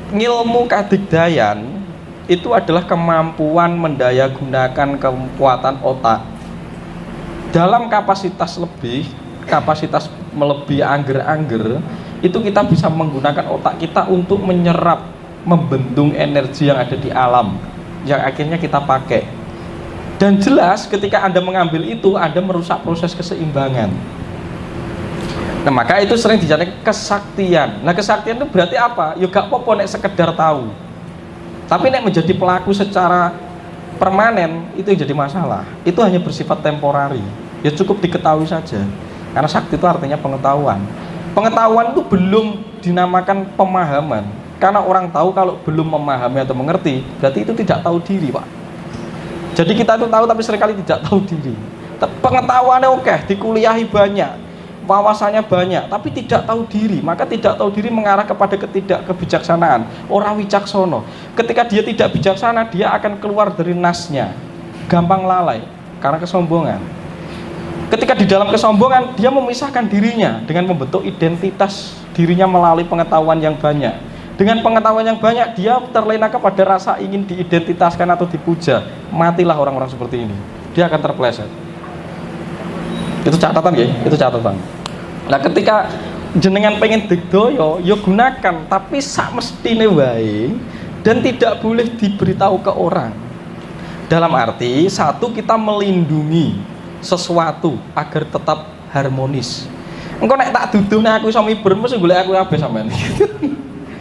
Ngilmu kadigdayan itu adalah kemampuan mendayagunakan kekuatan otak dalam kapasitas lebih, kapasitas melebihi angger-angger. Itu kita bisa menggunakan otak kita untuk menyerap, membendung energi yang ada di alam yang akhirnya kita pakai. Dan jelas ketika Anda mengambil itu, Anda merusak proses keseimbangan. Nah, maka itu sering dicari kesaktian. Nah, kesaktian itu berarti apa? Ya gak apa-apa nek sekedar tahu. Tapi nek menjadi pelaku secara permanen, itu yang jadi masalah. Itu hanya bersifat temporari. Ya cukup diketahui saja. Karena sakti itu artinya pengetahuan. Pengetahuan itu belum dinamakan pemahaman. Karena orang tahu kalau belum memahami atau mengerti, berarti itu tidak tahu diri, Pak. Jadi kita itu tahu tapi seringkali tidak tahu diri. Pengetahuannya oke, dikuliahi banyak, wawasannya banyak, tapi tidak tahu diri. Maka tidak tahu diri mengarah kepada ketidakkebijaksanaan. Orang wicaksono, ketika dia tidak bijaksana, dia akan keluar dari nasnya, gampang lalai karena kesombongan. Ketika di dalam kesombongan, dia memisahkan dirinya dengan membentuk identitas dirinya melalui pengetahuan yang banyak. Dengan pengetahuan yang banyak, dia terlena kepada rasa ingin diidentitaskan atau dipuja. Matilah orang-orang seperti ini, dia akan terpeleset. Itu catatan ya, itu catatan. Nah, ketika jenengan pengen digdoyo, ya gunakan, tapi sak mestine wae dan tidak boleh diberitahu ke orang. Dalam arti, satu, kita melindungi sesuatu agar tetap harmonis. Engko nek tak duduhne aku iso miber, mesti golek aku kabeh sampean.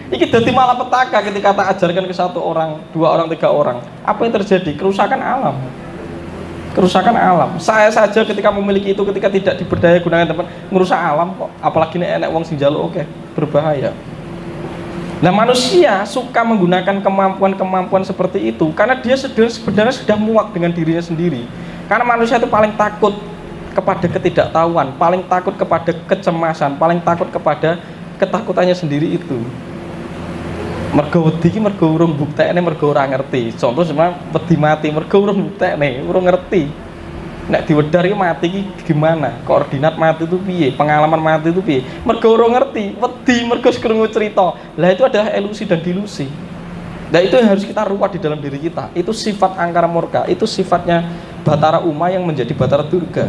Iki dadi malapetaka ketika tak ajarkan ke satu orang, dua orang, tiga orang. Apa yang terjadi? Kerusakan alam. Kerusakan alam. Saya saja ketika memiliki itu, ketika tidak diberdaya gunakan teman, ngerusak alam kok. Apalagi nek enek wong sing njaluk, oke, berbahaya. Nah, manusia suka menggunakan kemampuan-kemampuan seperti itu karena dia sebenarnya sudah muak dengan dirinya sendiri. Karena manusia itu paling takut kepada ketidaktahuan, paling takut kepada kecemasan, paling takut kepada ketakutannya sendiri itu. Mergo wedi iki mergo urung buktekne, mergo ora ngerti. Contoh sebenarnya wedi mati mergo urung buktekne, urung ngerti. Nek diwedar iki mati iki gimana? Koordinat mati itu piye? Pengalaman mati itu piye? Mergo urung ngerti, wedi mergo krungu cerita. Lah itu adalah ilusi dan dilusi. Nah, itu yang harus kita rubah di dalam diri kita. Itu sifat angkara murka, itu sifatnya Batara Uma yang menjadi Batara Durga,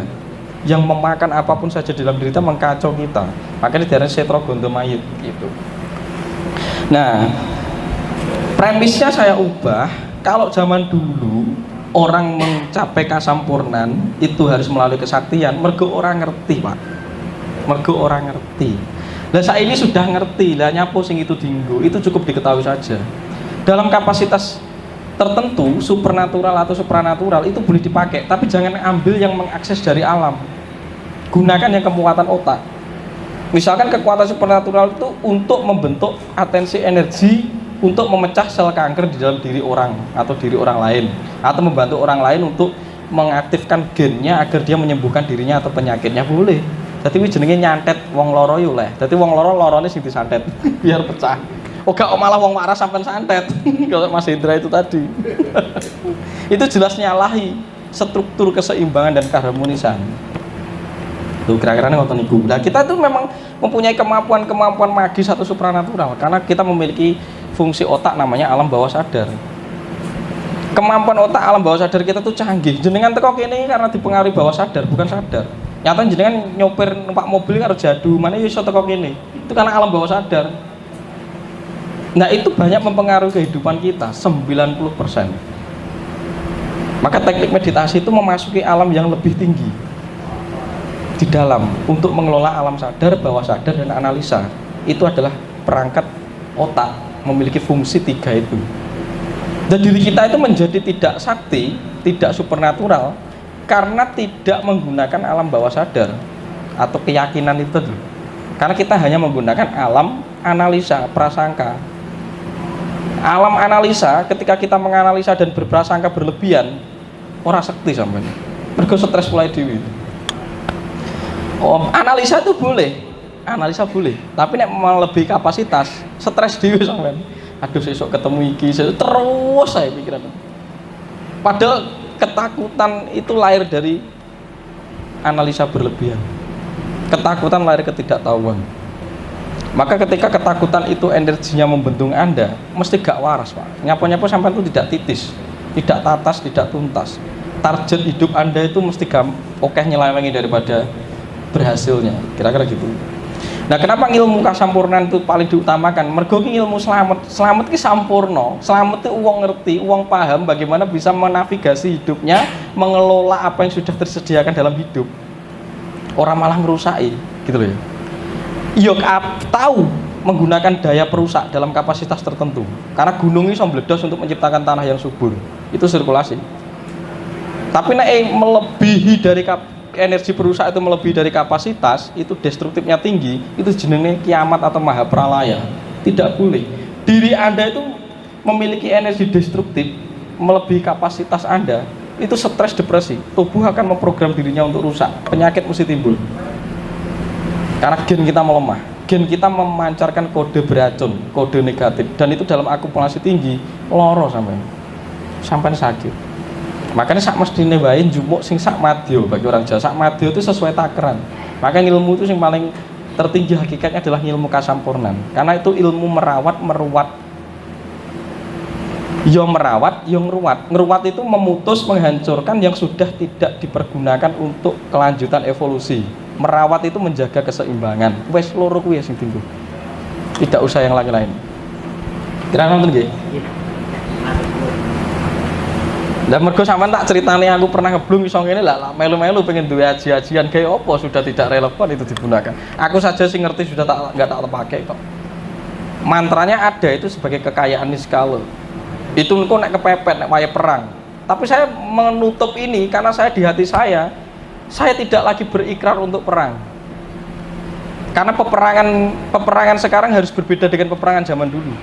yang memakan apapun saja di dalam diri kita, mengkacau kita. Makanya diarani Setra Gondo Mayit gitu. Nah, premisnya saya ubah. Kalau zaman dulu orang mencapai kasampurnan itu harus melalui kesaktian, mergo orang ngerti, Pak. Mergo orang ngerti. Lah saya ini sudah ngerti, lah nyapo sing itu dinggo, itu cukup diketahui saja. Dalam kapasitas tertentu, supernatural atau supranatural itu boleh dipakai, tapi jangan ambil yang mengakses dari alam. Gunakan yang kekuatan otak. Misalkan kekuatan supernatural itu untuk membentuk atensi energi untuk memecah sel kanker di dalam diri orang atau diri orang lain, atau membantu orang lain untuk mengaktifkan gennya agar dia menyembuhkan dirinya atau penyakitnya, boleh. Jadi wis jenenge nyantet wong loro yo leh. Dadi wong loro lorone sing disantet biar pecah. Oh gak malah wong waras sampean santet. Kalau Mas Hendra itu tadi. Itu jelas nyalahi struktur keseimbangan dan keharmonisan. Tuh kira-kira ngoten niku. Nah, kita tuh memang mempunyai kemampuan magis atau supranatural karena kita memiliki fungsi otak namanya alam bawah sadar. Kemampuan otak alam bawah sadar kita tuh canggih. Jenengan teko kene karena dipengaruhi bawah sadar, bukan sadar. Nyata jenengan nyopir numpak mobil karo jadu, mana ya iso teko kene. Itu karena alam bawah sadar. Nah, itu banyak mempengaruhi kehidupan kita 90%. Maka teknik meditasi itu memasuki alam yang lebih tinggi di dalam untuk mengelola alam sadar, bawah sadar, dan analisa. Itu adalah perangkat otak, memiliki fungsi 3 itu. Dan diri kita itu menjadi tidak sakti, tidak supernatural karena tidak menggunakan alam bawah sadar atau keyakinan itu. Karena kita hanya menggunakan alam analisa, prasangka. Alam analisa, ketika kita menganalisa dan berprasangka berlebihan, ora sakti sampean. Mergo stres mulai dewi. Oh, analisa itu boleh, analisa boleh, tapi nek melebihi kapasitas, stres dewi sampean. Aduh, sesuk ketemu iki, sesuk terus saya pikiran. Padahal ketakutan itu lahir dari analisa berlebihan. Ketakutan lahir ketidaktahuan. Maka ketika ketakutan itu energinya membendung Anda, mesti gak waras, Pak. Nyapa-nyapa sampai itu tidak titis, tidak tatas, tidak tuntas. Target hidup Anda itu mesti oke nyelewengi daripada berhasilnya. Kira-kira gitu. Nah, kenapa ilmu kasampurnan itu paling diutamakan? Mergo ki ilmu selamat. Selamat ki sampurno. Selamat itu uang ngerti, uang paham bagaimana bisa menavigasi hidupnya, mengelola apa yang sudah tersediakan dalam hidup. Orang malah ngerusai, gitu loh ya. Yok tahu menggunakan daya perusak dalam kapasitas tertentu. Karena gunung ini meledos untuk menciptakan tanah yang subur. Itu sirkulasi. Tapi nek melebihi dari energi perusak itu melebihi dari kapasitas, itu destruktifnya tinggi, itu jenenge kiamat atau maha pralaya. Tidak boleh. Diri Anda itu memiliki energi destruktif melebihi kapasitas Anda, itu stres, depresi. Tubuh akan memprogram dirinya untuk rusak. Penyakit mesti timbul. Karena gen kita melemah. Gen kita memancarkan kode beracun, kode negatif, dan itu dalam akumulasi tinggi loro sampai sakit. Makanya sak mestine wae njupuk sing sak madya bagi orang Jawa. Sak madya itu sesuai takaran. Maka ilmu itu yang paling tertinggi hakikatnya adalah ilmu kasampurnan. Karena itu ilmu meruat. Yo merawat, yo ngeruat. Ngeruat itu memutus, menghancurkan yang sudah tidak dipergunakan untuk kelanjutan evolusi. Merawat itu menjaga keseimbangan. Wes loro kuwi sing tinggu. Tidak usah yang lain-lain. Kira nonton nggih? Lah mergo sampean tak ceritane aku pernah ngeblung iso ngene lah melu-melu pengen duwe aji-ajian kayak apa sudah tidak relevan itu digunakan. Aku saja sih ngerti sudah enggak tak pakai kok. Mantranya ada itu sebagai kekayaan niskala. Itu engko nek kepepet nek waya perang. Tapi saya menutup ini karena saya di hati saya tidak lagi berikrar untuk perang. Karena peperangan sekarang harus berbeda dengan peperangan zaman dulu.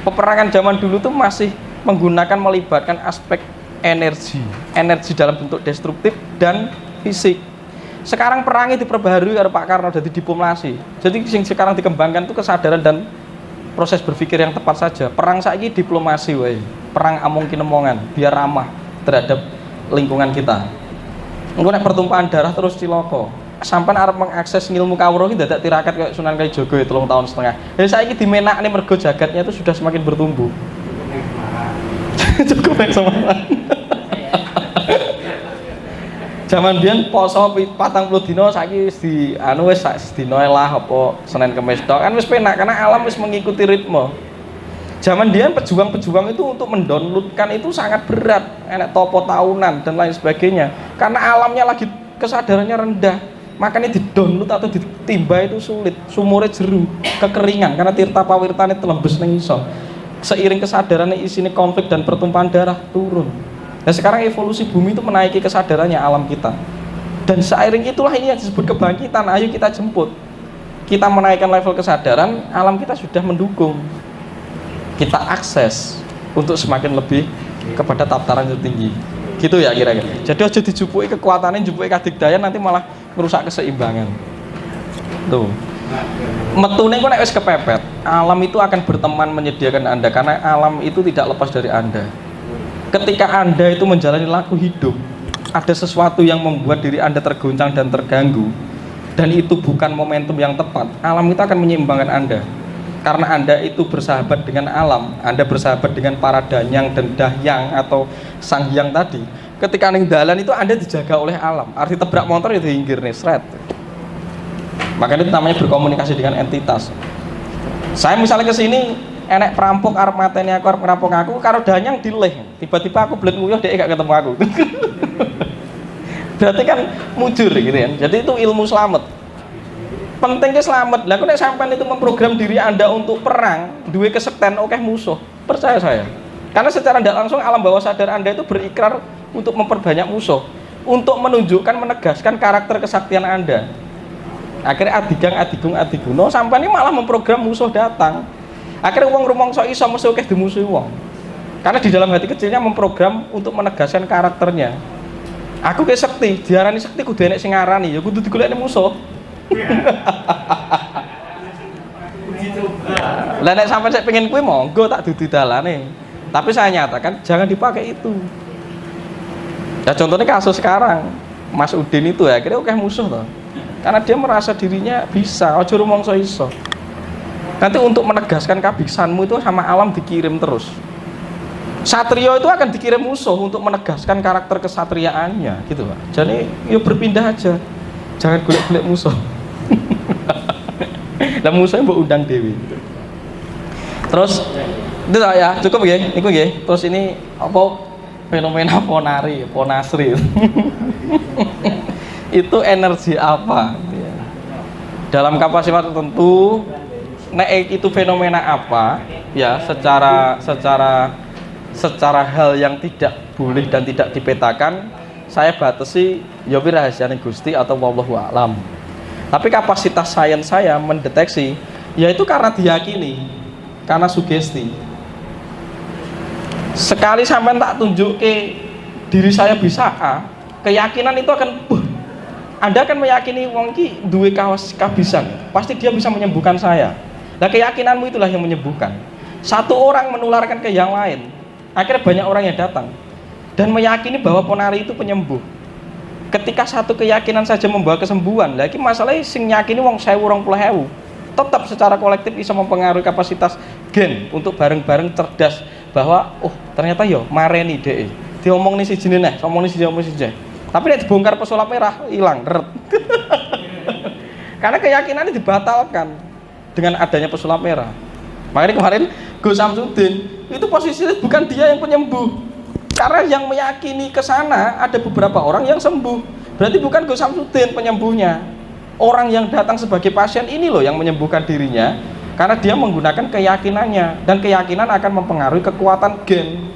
Peperangan zaman dulu tuh masih melibatkan aspek energi dalam bentuk destruktif dan fisik. Sekarang perangnya diperbaharui karo Pak Karno jadi diplomasi. Jadi yang sekarang dikembangkan itu kesadaran dan proses berpikir yang tepat saja. Perang saiki diplomasi wae. Perang among-kinemongan biar ramah terhadap lingkungan kita. Engko nek pertumpahan darah terus cilaka. Sampai arep mengakses ilmu kawruh iki dadak tirakat kayak Sunan Kalijaga 3 tahun setengah. Lah saiki dimenakne mergo jagatnya itu sudah semakin bertumbuh. Cukup yang semangat. Zaman biyen poso 40 dina saiki di wis dina lah apa Senin Kamis tok kan wis penak karena alam wis mengikuti ritme. Zaman biyen pejuang-pejuang itu untuk mendownloadkan itu sangat berat, enak topo tahunan dan lain sebagainya. Karena alamnya lagi kesadarannya rendah, makanya di-download atau ditimba itu sulit. Sumure jeru, kekeringan karena tirta pawirtane telembes ning isor. Seiring kesadarannya isinya konflik dan pertumpahan darah turun. Nah sekarang evolusi bumi itu menaiki kesadarannya alam kita. Dan seiring itulah ini yang disebut kebangkitan. Ayo kita jemput. Kita menaikkan level kesadaran, alam kita sudah mendukung. Kita akses untuk semakin lebih kepada tataran yang tinggi. Gitu ya kira-kira. Jadi aja dijupuki kekuatannya, jupuki kadigdayan nanti malah merusak keseimbangan. Tuh. Metune kok nek wis kepepet, alam itu akan berteman menyediakan Anda karena alam itu tidak lepas dari Anda. Ketika Anda itu menjalani laku hidup, ada sesuatu yang membuat diri Anda tergoncang dan terganggu dan itu bukan momentum yang tepat, alam itu akan menyeimbangkan Anda. Karena Anda itu bersahabat dengan alam, Anda bersahabat dengan para danyang dan dahyang atau sang hyang tadi. Ketika ning dalan itu Anda dijaga oleh alam. Arti tebrak motor itu hinggir nih, sret. Makanya itu namanya berkomunikasi dengan entitas. Saya misalnya ke sini, enek perampok arep mateni aku, arep ngerampok aku, karo danyang dileh. Tiba-tiba aku blet nguyuh dhek gak ketemu aku. Berarti kan mujur gitu kan. Jadi itu ilmu selamat. Pentingnya selamat. Lah nek sampean itu memprogram diri Anda untuk perang, duwe kesekten oke musuh. Percaya saya. Karena secara tidak langsung alam bawah sadar Anda itu berikrar untuk memperbanyak musuh, untuk menunjukkan, menegaskan karakter kesaktian Anda. Akhirnya adigang sampai ini malah memprogram musuh datang. Akhirnya wong rumangsa iso musuh akeh dimusuhi wong. Karena di dalam hati kecilnya memprogram untuk menegaskan karakternya. Aku ke sekti, diarani sekti kudu enek sing ngarani, ya kudu digolekne musuh. Lah nek sampean sik pengen kuwi monggo tak dudu dalane. Tapi saya nyatakan jangan dipakai itu. Ya contohnya kasus sekarang, Mas Udin itu ya akhirnya akeh musuh toh. Karena dia merasa dirinya bisa, ojo rumangsa iso. Nanti untuk menegaskan kabiksanmu itu sama alam dikirim terus. Satrio itu akan dikirim musuh untuk menegaskan karakter kesatriaannya gitu Pak. Jadi ya berpindah aja, jangan golek-golek musuh. Lah musuhnya mbok undang dewi. Terus itu ya cukup ya, niku nggih. Terus ini apa fenomena ponari, ponasri. Itu energi apa? Dalam kapasitas tertentu, nek itu fenomena apa? Ya, secara hal yang tidak boleh dan tidak dipetakan, saya batasi ya rahasiane Gusti atau wallahu a'lam. Tapi kapasitas sains saya mendeteksi yaitu karena diyakini, karena sugesti. Sekali sampai tak tunjuk ke diri saya bisa A, keyakinan itu akan Anda akan meyakini wong ki duwe kabisan, pasti dia bisa menyembuhkan saya. Nah, keyakinanmu itulah yang menyembuhkan. Satu orang menularkan ke yang lain. Akhirnya banyak orang yang datang dan meyakini bahwa ponari itu penyembuh. Ketika satu keyakinan saja membawa kesembuhan, lagi masalahnya sing yakini wong 1000-2000. Tetap secara kolektif bisa mempengaruhi kapasitas gen untuk bareng-bareng cerdas bahwa oh ternyata yo mareni DE. Diomong nih si jeneneh, ngomong nih si jeneneh. Tapi nek dibongkar pesulap merah hilang, ret. Karena keyakinannya dibatalkan dengan adanya pesulap merah. Makanya kemarin Gus Samsudin itu posisinya bukan dia yang penyembuh, karena yang meyakini ke sana ada beberapa orang yang sembuh. Berarti bukan Gus Samsudin penyembuhnya. Orang yang datang sebagai pasien ini loh yang menyembuhkan dirinya, karena dia menggunakan keyakinannya, dan keyakinan akan mempengaruhi kekuatan gen.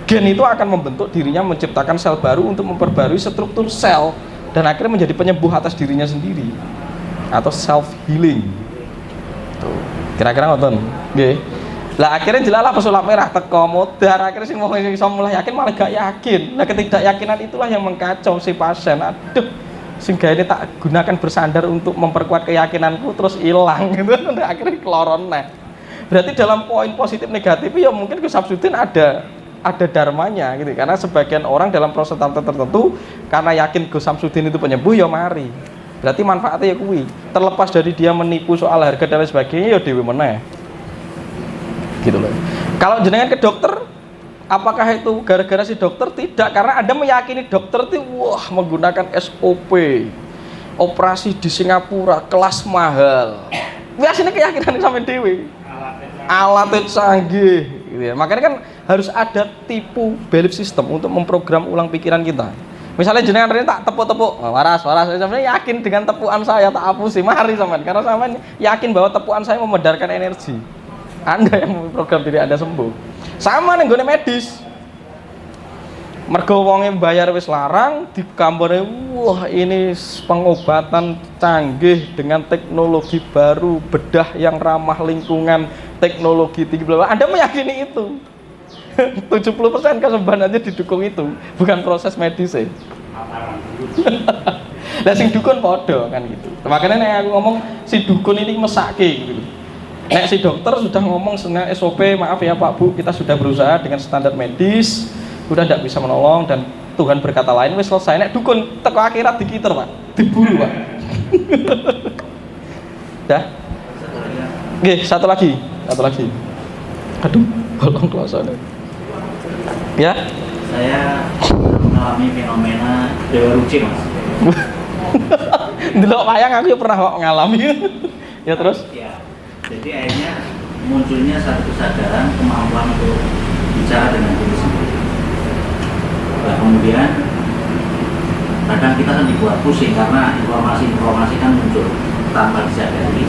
Gen itu akan membentuk dirinya, menciptakan sel baru untuk memperbarui struktur sel dan akhirnya menjadi penyembuh atas dirinya sendiri atau self healing. Tuh. Kira-kira ngoten. Nggih. Lah akhirnya jelalah pesulap merah teko modar, akhirnya sing wong iso mulai yakin malah gak yakin. Nah, ketidakyakinan itulah yang mengkacau si pasien. Aduh, sing gaene tak gunakan bersandar untuk memperkuat keyakinanku terus hilang gitu. Akhirnya keloron nah. Berarti dalam poin positif negatif ya mungkin Gus Samsudin ada dharmanya gitu. Karena sebagian orang dalam proses tertentu karena yakin Gus Samsudin itu penyembuh ya mari. Berarti manfaatnya ya kuwi. Terlepas dari dia menipu soal harga dan lain sebagainya ya dhewe meneh. Gitu loh. Kalau jenengan ke dokter, apakah itu gara-gara si dokter? Tidak, karena Anda meyakini dokter itu wah menggunakan SOP, operasi di Singapura kelas mahal. Biasanya keyakinan sampai dewi. Alatnya canggih, gitu ya. Makanya kan harus ada tipu belief system untuk memprogram ulang pikiran kita. Misalnya jenengan ini tak tepuk-tepuk, waras, sebenarnya yakin dengan tepuan saya tak hapusi, mari sampean, karena sampean yakin bahwa tepuan saya memedarkan energi. Anda yang memprogram diri Anda sembuh. Sama nih nggone medis. Mergo wonge bayar wis larang, digambare wah ini pengobatan canggih dengan teknologi baru, bedah yang ramah lingkungan, teknologi tinggi bla bla. Anda meyakini itu. 70% kesembuhan aja didukung itu, bukan proses medis ya. Lah sing dukun padha kan gitu. Makanya nek aku ngomong si dukun ini mesake gitu. Nek si dokter sudah ngomong dengan SOP, maaf ya Pak Bu, kita sudah berusaha dengan standar medis, sudah tidak bisa menolong dan Tuhan berkata lain, wis selesai. Nek dukun teko akhirat dikiter Pak, diburu Pak. Dah. Oke, satu lagi. Aduh, bolong kelosone. Ya. Saya mengalami fenomena dewa ruci Mas. Delok wayang aku ya pernah kok ngalami. Ya terus? Ya. Jadi akhirnya munculnya satu kesadaran, kemampuan untuk bicara dengan diri sendiri. Nah, kemudian kadang kita kan dibuat pusing karena informasi kan muncul tanpa disadari,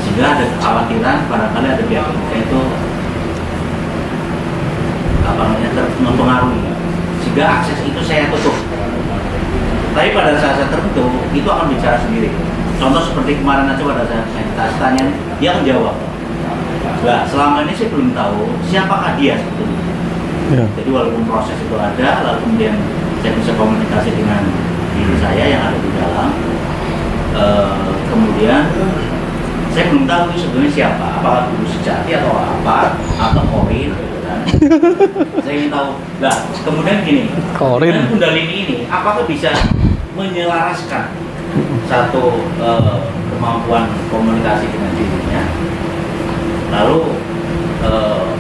sehingga ada kekhawatiran barangkali ada pihak itu mempengaruhi, sehingga akses itu saya tutup. Tapi pada saat tertentu itu akan bicara sendiri. Contoh seperti kemarin aja pada saat saya tanya, dia menjawab. Nah, selama ini saya belum tahu siapakah dia sebetulnya. Ya. Jadi walaupun proses itu ada, lalu kemudian saya bisa komunikasi dengan diri saya yang ada di dalam. Kemudian saya belum tahu itu sebenarnya siapa, apakah guru sejati atau apa, atau korin. Saya ingin tahu. Nah, kemudian gini, dengan Kundalini ini, apakah bisa menyelaraskan satu kemampuan komunikasi dengan dirinya, lalu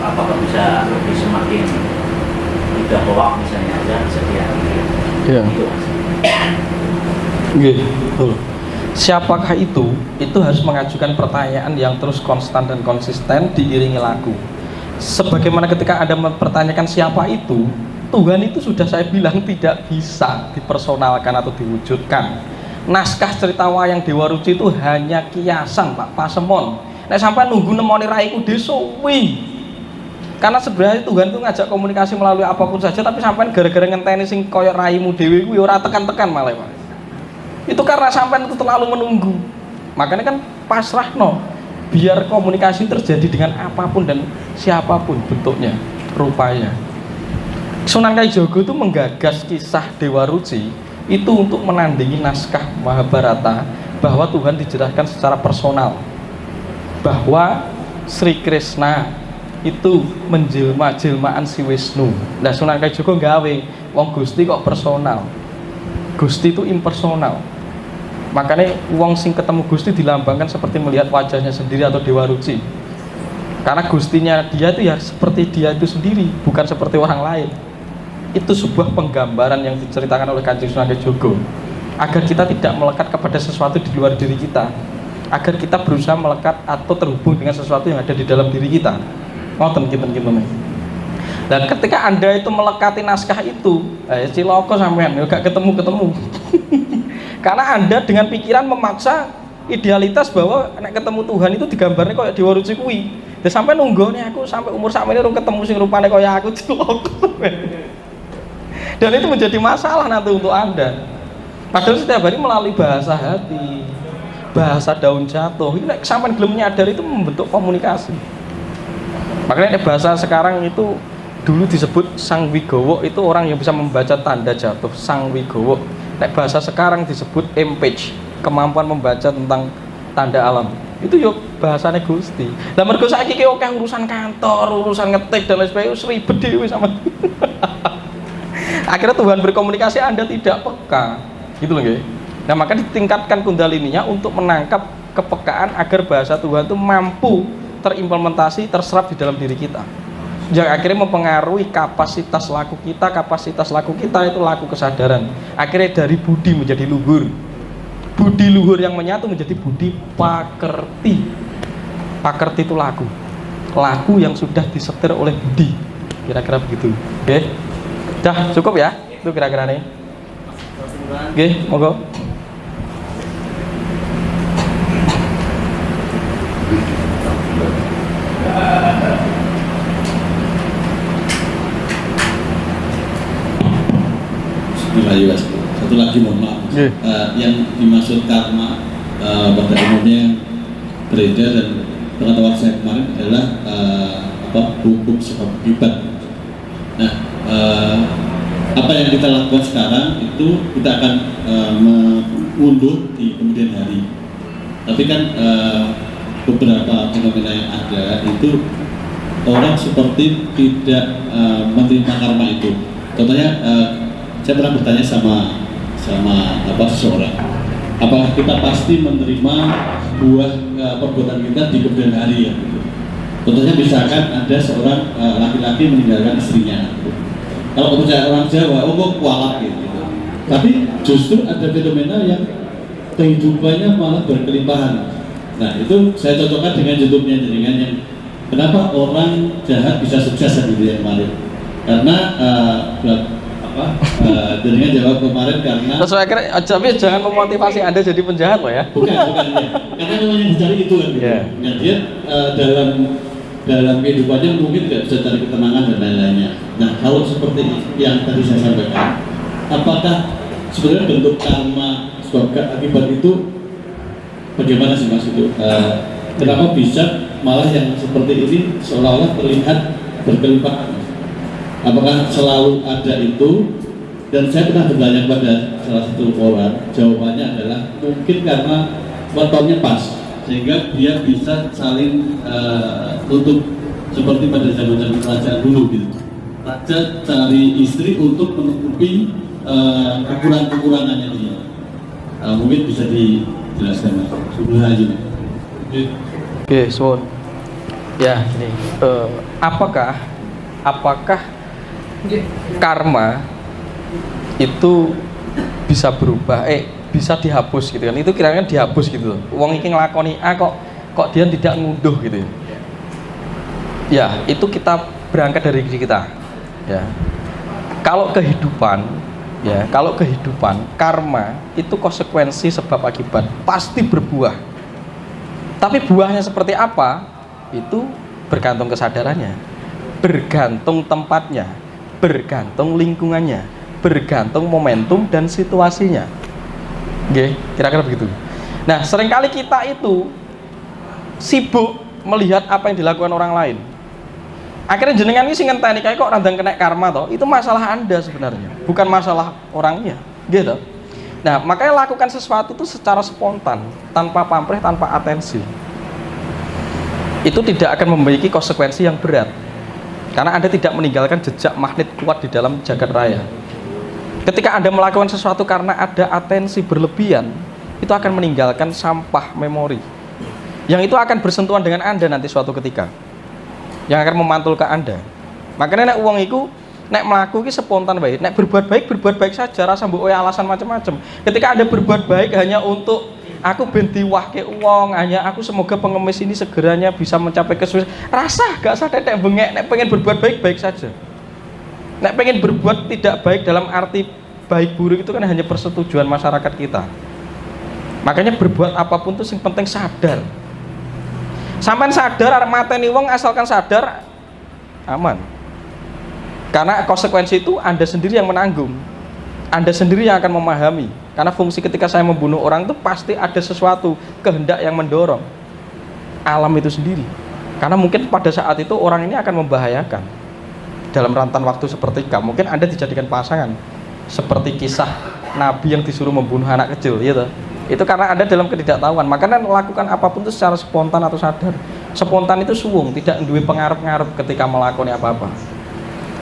apakah bisa lebih semakin tidak hoak misalnya aja bisa diakui. Iya. Itu Mas. Betul. Siapakah itu? Itu harus mengajukan pertanyaan yang terus konstan dan konsisten diiringi laku. Sebagaimana ketika Anda mempertanyakan siapa itu, Tuhan itu sudah saya bilang tidak bisa dipersonalkan atau diwujudkan. Naskah cerita wayang Dewa Ruci itu hanya kiasan, Pak Pasemon. Nek sampai nunggu nemoni raiku desowi. Karena sebenarnya Tuhan itu ngajak komunikasi melalui apapun saja, tapi sampai gara-gara ngenteni sing koyok raimu dewi ku ya ora tekan-tekan malah, Pak. Itu karena sampai itu terlalu menunggu. Makanya kan pasrahno, biar komunikasi terjadi dengan apapun dan siapapun bentuknya, rupanya. Sunan Kalijaga itu menggagas kisah Dewa Ruci itu untuk menandingi naskah Mahabharata bahwa Tuhan dijelaskan secara personal, bahwa Sri Krishna itu menjelma-jelmaan si Wisnu. Nah, Sunan Kalijaga gawe wong Gusti kok personal. Gusti itu impersonal. Makanya wong sing ketemu Gusti dilambangkan seperti melihat wajahnya sendiri atau Dewa Ruci. Karena Gustinya dia itu ya seperti dia itu sendiri, bukan seperti orang lain. Itu sebuah penggambaran yang diceritakan oleh Kanjeng Sunan Kalijaga agar kita tidak melekat kepada sesuatu di luar diri kita, agar kita berusaha melekat atau terhubung dengan sesuatu yang ada di dalam diri kita. Ngoten kinten-kinten. Dan ketika Anda itu melekati naskah itu, ciloko sampean ya gak ketemu-ketemu. Karena Anda dengan pikiran memaksa idealitas bahwa nek ketemu Tuhan itu digambarnya kayak Dewa Ruci kuwi. Ya sampai nunggone aku sampai umur sakmene urung ketemu sing rupane kaya aku ciloko. Dan itu menjadi masalah nanti untuk Anda. Padahal setiap hari melalui bahasa hati, bahasa daun jatuh, ini sampai belum nyadar itu membentuk komunikasi. Makanya bahasa sekarang itu dulu disebut Sang Wigowo, itu orang yang bisa membaca tanda jatuh, Sang Wigowo. Nek bahasa sekarang disebut empage, kemampuan membaca tentang tanda alam. Itu yuk bahasanya Gusti. Lah mergo saiki ki akeh urusan kantor, urusan ngetik dan lain sebagainya, ribet dhewe sama. Akhirnya Tuhan berkomunikasi Anda tidak peka, gitu loh nggih. Nah, maka ditingkatkan kundalininya untuk menangkap kepekaan agar bahasa Tuhan itu mampu terimplementasi, terserap di dalam diri kita. Yang akhirnya mempengaruhi kapasitas laku kita itu laku kesadaran. Akhirnya dari budi menjadi luhur. Budi luhur yang menyatu menjadi budi pakerti. Pakerti itu laku. Laku yang sudah disetir oleh budi. Kira-kira begitu. Oke. Dah cukup ya? Itu kira-kira nih. Oke, monggo. Satu lagi mohon maaf, yang dimaksud karma pada umumnya beredar dan pengetahuan saya kemarin adalah hukum sebab akibat. Nah, apa yang kita lakukan sekarang itu kita akan mengunduh di kemudian hari. Tapi kan beberapa fenomena yang ada itu orang seperti tidak menerima karma itu. Contohnya saya pernah bertanya sama seseorang, apakah kita pasti menerima buah perbuatan kita di kemudian hari ya? Gitu. Contohnya misalkan ada seorang laki-laki meninggalkan istrinya. Gitu. Kalau kepercayaan orang Jawa, kok kualat gitu. Tapi justru ada fenomena yang kehidupannya malah berkelimpahan. Nah itu saya cocokkan dengan YouTube-nya jaringan yang kenapa orang jahat bisa sukses gitu yang kemarin. Karena jaringan jawab kemarin karena terus akhirnya tapi jangan memotivasi Anda jadi penjahat loh ya. Bukan ya. Karena memang yang dicari itu kan gitu. Yeah. Nah dia dalam kehidupannya mungkin tidak bisa cari ketenangan dan lain-lainnya. Nah kalau seperti yang tadi saya sampaikan, apakah sebenarnya bentuk karma sebab akibat itu bagaimana sih Mas itu? Kenapa bisa malah yang seperti ini seolah-olah terlihat berkelimpahan? Apakah selalu ada itu? Dan saya pernah bertanya kepada salah satu orang, jawabannya adalah mungkin karena waktunya pas, sehingga dia bisa saling tutup seperti pada zaman-zaman kerajaan dulu gitu. Raja cari istri untuk menutupi kekurangan-kekurangannya dia. Mungkin bisa jelaskan Mas. Sebelum lanjut. Oke, suwun. Ya, ini apakah karma itu bisa berubah, bisa dihapus gitu kan? Itu kira-kira dihapus gitu loh. Wong iki nglakoni A kok dia tidak ngunduh gitu. Ya, itu kita berangkat dari diri kita. Ya. Kalau kehidupan, karma itu konsekuensi sebab akibat, pasti berbuah. Tapi buahnya seperti apa? Itu bergantung kesadarannya, bergantung tempatnya, bergantung lingkungannya, bergantung momentum dan situasinya. Oke, kira-kira begitu. Nah, seringkali kita itu sibuk melihat apa yang dilakukan orang lain. Akhirnya jenengan ini sing ngenteni kayak kok randang kena karma toh. Itu masalah Anda sebenarnya, bukan masalah orangnya, gitu. Nah, makanya lakukan sesuatu itu secara spontan, tanpa pamrih, tanpa atensi. Itu tidak akan memiliki konsekuensi yang berat. Karena Anda tidak meninggalkan jejak magnet kuat di dalam jagat raya. Ketika Anda melakukan sesuatu karena ada atensi berlebihan, itu akan meninggalkan sampah memori. Yang itu akan bersentuhan dengan Anda nanti suatu ketika. Yang akan memantul ke Anda. Makanya nek uang itu nek melaku ki spontan baik, nek berbuat baik saja, rasa mbok alasan macam-macam. Ketika Anda berbuat baik hanya untuk aku ben diwahke uang, hanya aku semoga pengemis ini segeranya bisa mencapai kesuksesan, rasa gak usah tetek bengek. Nek pengen berbuat baik saja. Nek pengen berbuat tidak baik dalam arti baik buruk itu kan hanya persetujuan masyarakat kita. Makanya berbuat apapun itu yang penting sadar. Sampai sadar, mateni wong asalkan sadar, aman. Karena konsekuensi itu Anda sendiri yang menanggung, Anda sendiri yang akan memahami. Karena fungsi ketika saya membunuh orang itu pasti ada sesuatu kehendak yang mendorong alam itu sendiri. Karena mungkin pada saat itu orang ini akan membahayakan dalam rentan waktu sepertiga. Mungkin Anda dijadikan pasangan, seperti kisah Nabi yang disuruh membunuh anak kecil, gitu. Itu karena ada dalam ketidaktahuan. Makanya lakukan apapun itu secara spontan atau sadar. Spontan itu suwung, tidak duwe pengarep-ngarep ketika melakukan apa-apa.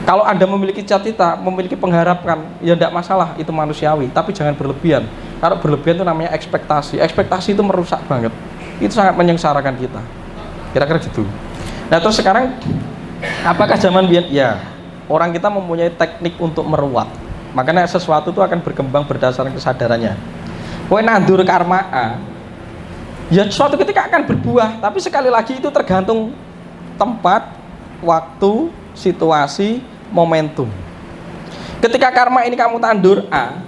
Kalau Anda memiliki cita-cita, memiliki pengharapan, ya tidak masalah, itu manusiawi, tapi jangan berlebihan. Kalau berlebihan itu namanya ekspektasi. Ekspektasi itu merusak banget. Itu sangat menyengsarakan kita. Kira-kira gitu. Nah, terus sekarang apakah zaman biyen? Ya, orang kita mempunyai teknik untuk meruat. Makanya sesuatu itu akan berkembang berdasarkan kesadarannya. Kowe nandur karma A, ya suatu ketika akan berbuah, tapi sekali lagi itu tergantung tempat, waktu, situasi, momentum. Ketika karma ini kamu tandur A,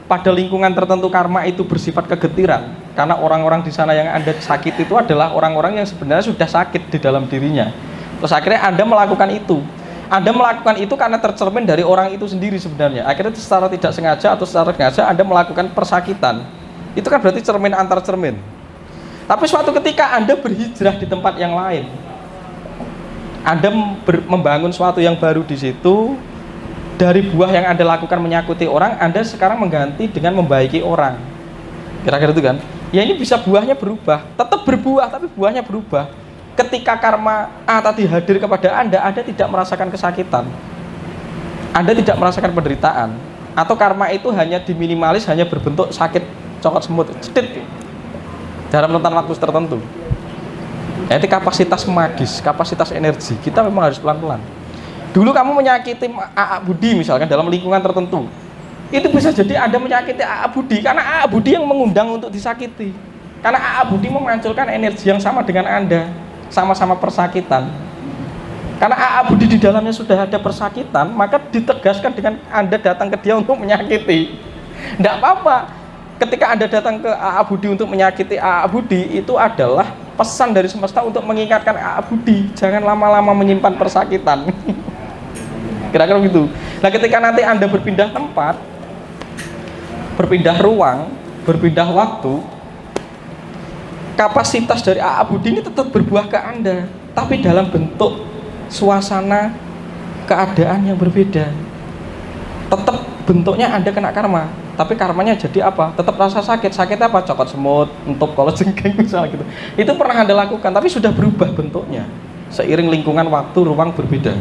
pada lingkungan tertentu karma itu bersifat kegetiran, karena orang-orang di sana yang Anda sakit itu adalah orang-orang yang sebenarnya sudah sakit di dalam dirinya. Terus akhirnya Anda melakukan itu. Anda melakukan itu karena tercermin dari orang itu sendiri sebenarnya. Akhirnya secara tidak sengaja atau secara sengaja Anda melakukan persakitan. Itu kan berarti cermin antar cermin. Tapi suatu ketika Anda berhijrah di tempat yang lain, Anda membangun suatu yang baru di situ, dari buah yang Anda lakukan menyakuti orang, Anda sekarang mengganti dengan membaiki orang. Kira-kira itu kan? Ya ini bisa buahnya berubah, tetap berbuah tapi buahnya berubah. Ketika karma A tadi hadir kepada Anda tidak merasakan kesakitan, Anda tidak merasakan penderitaan, atau karma itu hanya diminimalis, hanya berbentuk sakit cokot semut, cedit dalam rentan waktu tertentu. Itu kapasitas magis, kapasitas energi. Kita memang harus pelan-pelan. Dulu kamu menyakiti A.A. Budi misalkan dalam lingkungan tertentu, itu bisa jadi Anda menyakiti A.A. Budi karena A.A. Budi yang mengundang untuk disakiti. Karena A.A. Budi memunculkan energi yang sama dengan Anda, sama-sama persakitan. Karena A.A. Budi di dalamnya sudah ada persakitan, maka ditegaskan dengan Anda datang ke dia untuk menyakiti. Tidak apa-apa. Ketika Anda datang ke A.A. Budi untuk menyakiti A.A. Budi, itu adalah pesan dari semesta untuk mengingatkan A.A. Budi, jangan lama-lama menyimpan persakitan. Kira-kira begitu. Nah, ketika nanti Anda berpindah tempat, berpindah ruang, berpindah waktu, kapasitas dari A.A. Budi ini tetap berbuah ke Anda, tapi dalam bentuk suasana keadaan yang berbeda. Tetap bentuknya Anda kena karma, tapi karmanya jadi apa? Tetap rasa sakit. Sakitnya apa? Cokot semut, entup kalau jengking misalnya gitu. Itu pernah Anda lakukan, tapi sudah berubah bentuknya seiring lingkungan waktu ruang berbeda.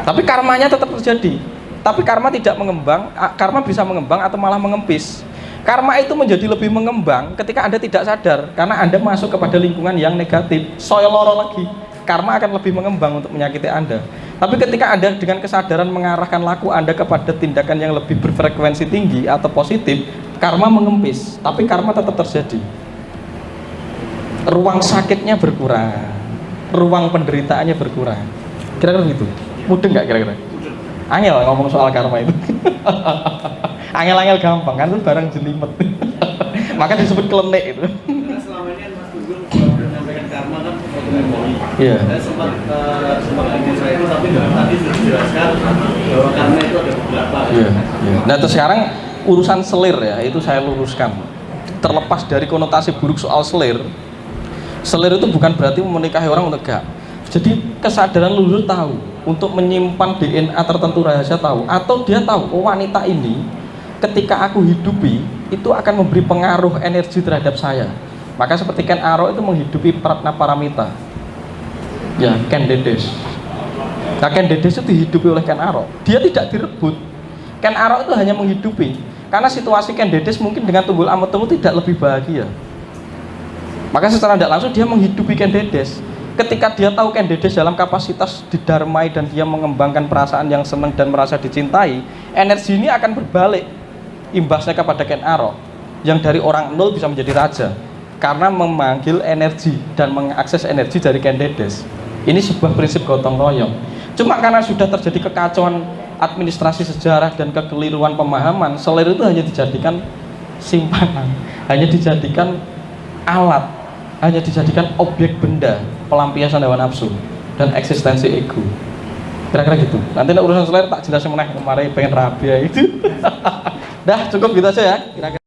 Tapi karmanya tetap terjadi. Tapi karma tidak mengembang, karma bisa mengembang atau malah mengempis. Karma itu menjadi lebih mengembang ketika Anda tidak sadar, karena Anda masuk kepada lingkungan yang negatif. Soal loro lagi, karma akan lebih mengembang untuk menyakiti Anda. Tapi ketika Anda dengan kesadaran mengarahkan laku Anda kepada tindakan yang lebih berfrekuensi tinggi atau positif, karma mengempis, tapi karma tetap terjadi. Ruang sakitnya berkurang, ruang penderitaannya berkurang. Kira-kira gitu. Mudeng nggak kira-kira? Angel ngomong soal karma itu. Angel-angel gampang kan, itu barang jelimet. Maka disebut klenik itu. Karena selama ini kan Mas Gugum kalau menyampaikan karma kan foto memori. Iya. Saya sempat ingin saya itu, tapi tadi sudah dijelaskan bahwa karma itu ada beberapa. Iya. Nah terus sekarang urusan selir ya, itu saya luruskan. Terlepas dari konotasi buruk soal selir itu bukan berarti menikahi orang untuk enggak. Jadi kesadaran leluhur tahu untuk menyimpan DNA tertentu rahasia tahu, atau dia tahu oh wanita ini ketika aku hidupi itu akan memberi pengaruh energi terhadap saya. Maka seperti Ken Arok itu menghidupi Pratna Paramita, ya Ken Dedes. Nah Ken Dedes itu dihidupi oleh Ken Arok, dia tidak direbut. Ken Arok itu hanya menghidupi, karena situasi Ken Dedes mungkin dengan Tunggul Ametung tidak lebih bahagia. Maka secara tidak langsung dia menghidupi Ken Dedes. Ketika dia tahu Ken Dedes dalam kapasitas didarmai dan dia mengembangkan perasaan yang senang dan merasa dicintai, energi ini akan berbalik imbasnya kepada Ken Arok yang dari orang nol bisa menjadi raja karena memanggil energi dan mengakses energi dari Ken Dedes. Ini sebuah prinsip gotong royong. Cuma karena sudah terjadi kekacauan administrasi sejarah dan kekeliruan pemahaman, selir itu hanya dijadikan simpanan, hanya dijadikan alat, hanya dijadikan objek benda pelampiasan hawa nafsu dan eksistensi ego. Kira-kira gitu. Nanti urusan selir tak jelasin meneh, kemarin pengen rabi ya itu. Dah cukup gitu aja ya kira-kira.